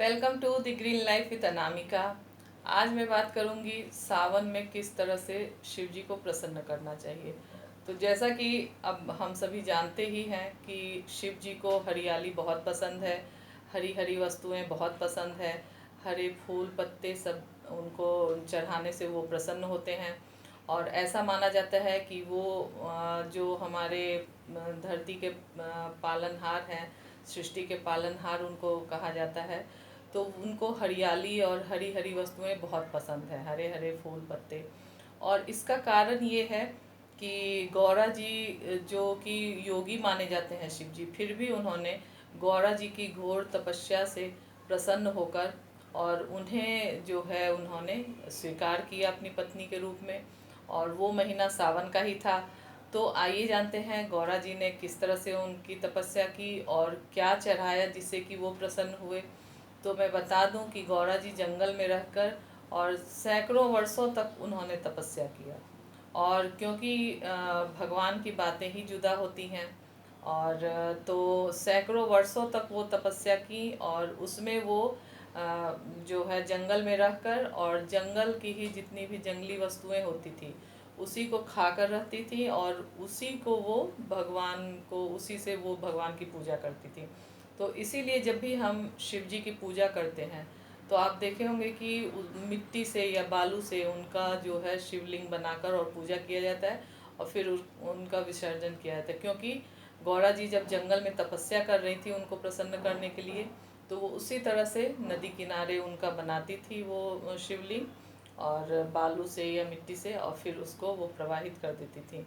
Welcome to the green life with Anamika. आज मैं बात करूंगी सावन में किस तरह से शिव जी को प्रसन्न करना चाहिए। तो जैसा कि अब हम सभी जानते ही हैं कि शिव जी को हरियाली बहुत पसंद है, हरी हरी वस्तुएं बहुत पसंद है, हरे फूल पत्ते सब उनको चढ़ाने से वो प्रसन्न होते हैं। और ऐसा माना जाता है कि वो जो हमारे धरती के पालनहार हैं, सृष्टि के पालनहार उनको कहा जाता है। तो उनको हरियाली और हरी हरी वस्तुएं बहुत पसंद है, हरे हरे फूल पत्ते। और इसका कारण ये है कि गौरा जी जो कि योगी माने जाते हैं शिव जी, फिर भी उन्होंने गौरा जी की घोर तपस्या से प्रसन्न होकर और उन्हें जो है उन्होंने स्वीकार किया अपनी पत्नी के रूप में। और वो महीना सावन का ही था। तो आइए जानते हैं गौरा जी ने किस तरह से उनकी तपस्या की और क्या चढ़ाया जिससे कि वो प्रसन्न हुए। तो मैं बता दूं कि गौरा जी जंगल में रहकर और सैकड़ों वर्षों तक उन्होंने तपस्या किया। और क्योंकि भगवान की बातें ही जुदा होती हैं, और तो सैकड़ों वर्षों तक वो तपस्या की और उसमें वो जो है जंगल में रहकर और जंगल की ही जितनी भी जंगली वस्तुएं होती थी उसी को खाकर रहती थी, और उसी को वो भगवान को उसी से वो भगवान की पूजा करती थी। तो इसीलिए जब भी हम शिव जी की पूजा करते हैं तो आप देखे होंगे कि मिट्टी से या बालू से उनका जो है शिवलिंग बनाकर और पूजा किया जाता है और फिर उनका विसर्जन किया जाता है। क्योंकि गौरा जी जब जंगल में तपस्या कर रही थी उनको प्रसन्न करने के लिए, तो वो उसी तरह से नदी किनारे उनका बनाती थी वो शिवलिंग, और बालू से या मिट्टी से, और फिर उसको वो प्रवाहित कर देती थी।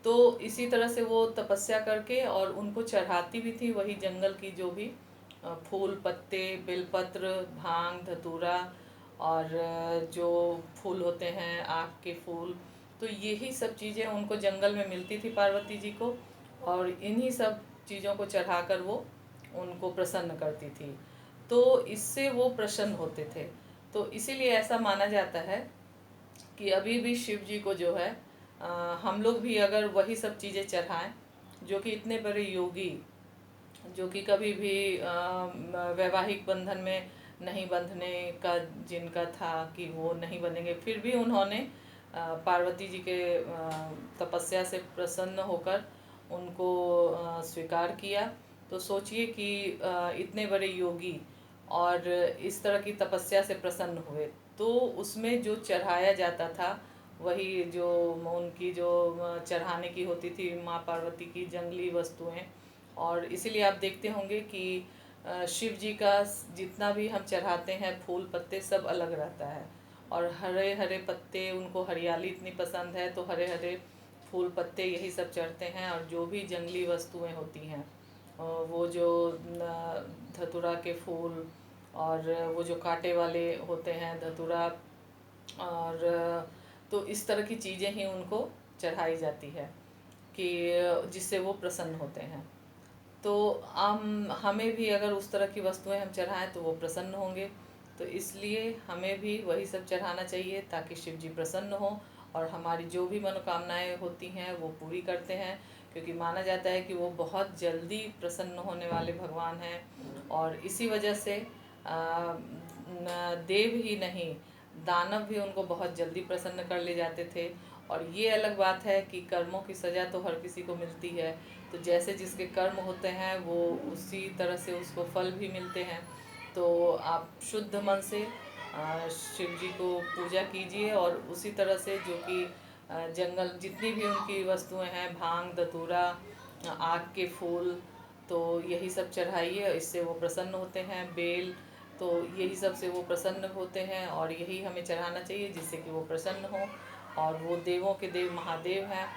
तो इसी तरह से वो तपस्या करके और उनको चढ़ाती भी थी वही जंगल की जो भी फूल पत्ते, बेलपत्र, भांग, धतूरा और जो फूल होते हैं आँख के फूल। तो यही सब चीज़ें उनको जंगल में मिलती थी पार्वती जी को, और इन्हीं सब चीज़ों को चढ़ाकर वो उनको प्रसन्न करती थी। तो इससे वो प्रसन्न होते थे। तो इसीलिए ऐसा माना जाता है कि अभी भी शिव जी को जो है हम लोग भी अगर वही सब चीज़ें चढ़ाएं, जो कि इतने बड़े योगी, जो कि कभी भी वैवाहिक बंधन में नहीं बंधने का जिनका था कि वो नहीं बनेंगे, फिर भी उन्होंने पार्वती जी के तपस्या से प्रसन्न होकर उनको स्वीकार किया। तो सोचिए कि इतने बड़े योगी और इस तरह की तपस्या से प्रसन्न हुए, तो उसमें जो चढ़ाया जाता था वही जो उनकी जो चढ़ाने की होती थी माँ पार्वती की जंगली वस्तुएं। और इसीलिए आप देखते होंगे कि शिव जी का जितना भी हम चढ़ाते हैं फूल पत्ते सब अलग रहता है। और हरे हरे पत्ते, उनको हरियाली इतनी पसंद है तो हरे हरे फूल पत्ते यही सब चढ़ते हैं। और जो भी जंगली वस्तुएं होती हैं वो जो धतूरा के फूल और वो जो कांटे वाले होते हैं धतूरा, और तो इस तरह की चीज़ें ही उनको चढ़ाई जाती है कि जिससे वो प्रसन्न होते हैं। तो हमें भी अगर उस तरह की वस्तुएं हम चढ़ाएं तो वो प्रसन्न होंगे। तो इसलिए हमें भी वही सब चढ़ाना चाहिए ताकि शिव जी प्रसन्न हो और हमारी जो भी मनोकामनाएं होती हैं वो पूरी करते हैं। क्योंकि माना जाता है कि वो बहुत जल्दी प्रसन्न होने वाले भगवान हैं। और इसी वजह से देव ही नहीं, दानव भी उनको बहुत जल्दी प्रसन्न कर ले जाते थे। और ये अलग बात है कि कर्मों की सज़ा तो हर किसी को मिलती है, तो जैसे जिसके कर्म होते हैं वो उसी तरह से उसको फल भी मिलते हैं। तो आप शुद्ध मन से शिव जी को पूजा कीजिए और उसी तरह से जो कि जंगल जितनी भी उनकी वस्तुएं हैं, भांग धतूरा, आग के फूल, तो यही सब चढ़ाइए, इससे वो प्रसन्न होते हैं। बेल, तो यही सब से वो प्रसन्न होते हैं और यही हमें चढ़ाना चाहिए जिससे कि वो प्रसन्न हो। और वो देवों के देव महादेव हैं,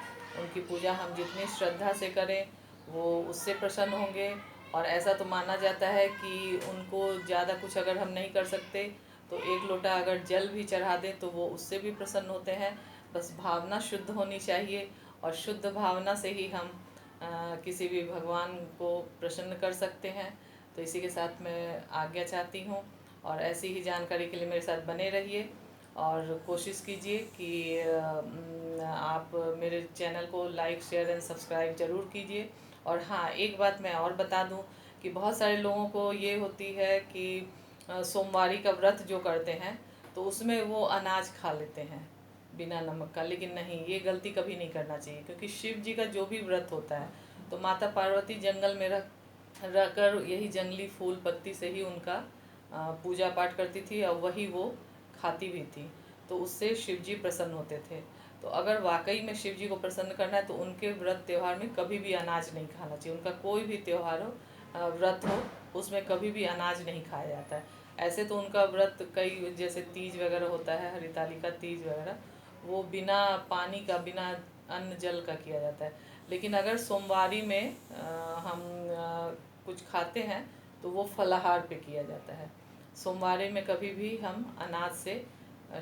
उनकी पूजा हम जितनी श्रद्धा से करें वो उससे प्रसन्न होंगे। और ऐसा तो माना जाता है कि उनको ज़्यादा कुछ अगर हम नहीं कर सकते तो एक लोटा अगर जल भी चढ़ा दें तो वो उससे भी प्रसन्न होते हैं। बस भावना शुद्ध होनी चाहिए और शुद्ध भावना से ही हम किसी भी भगवान को प्रसन्न कर सकते हैं। तो इसी के साथ मैं आज्ञा चाहती हूँ, और ऐसी ही जानकारी के लिए मेरे साथ बने रहिए और कोशिश कीजिए कि आप मेरे चैनल को लाइक शेयर एंड सब्सक्राइब ज़रूर कीजिए। और हाँ, एक बात मैं और बता दूं कि बहुत सारे लोगों को ये होती है कि सोमवारी का व्रत जो करते हैं तो उसमें वो अनाज खा लेते हैं बिना नमक का। लेकिन नहीं, ये गलती कभी नहीं करना चाहिए, क्योंकि शिव जी का जो भी व्रत होता है तो माता पार्वती जंगल में रहकर यही जंगली फूल पत्ती से ही उनका पूजा पाठ करती थी और वही वो खाती भी थी। तो उससे शिव जी प्रसन्न होते थे। तो अगर वाकई में शिव जी को प्रसन्न करना है तो उनके व्रत त्यौहार में कभी भी अनाज नहीं खाना चाहिए। उनका कोई भी त्यौहार हो, व्रत हो, उसमें कभी भी अनाज नहीं खाया जाता है। ऐसे तो उनका व्रत कई, जैसे तीज वगैरह होता है, हरितालिका तीज वगैरह, वो बिना पानी का, बिना अन्न जल का किया जाता है। लेकिन अगर सोमवारी में हम कुछ खाते हैं तो वो फलाहार पे किया जाता है। सोमवारी में कभी भी हम अनाज से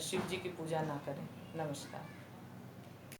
शिव जी की पूजा ना करें। नमस्कार।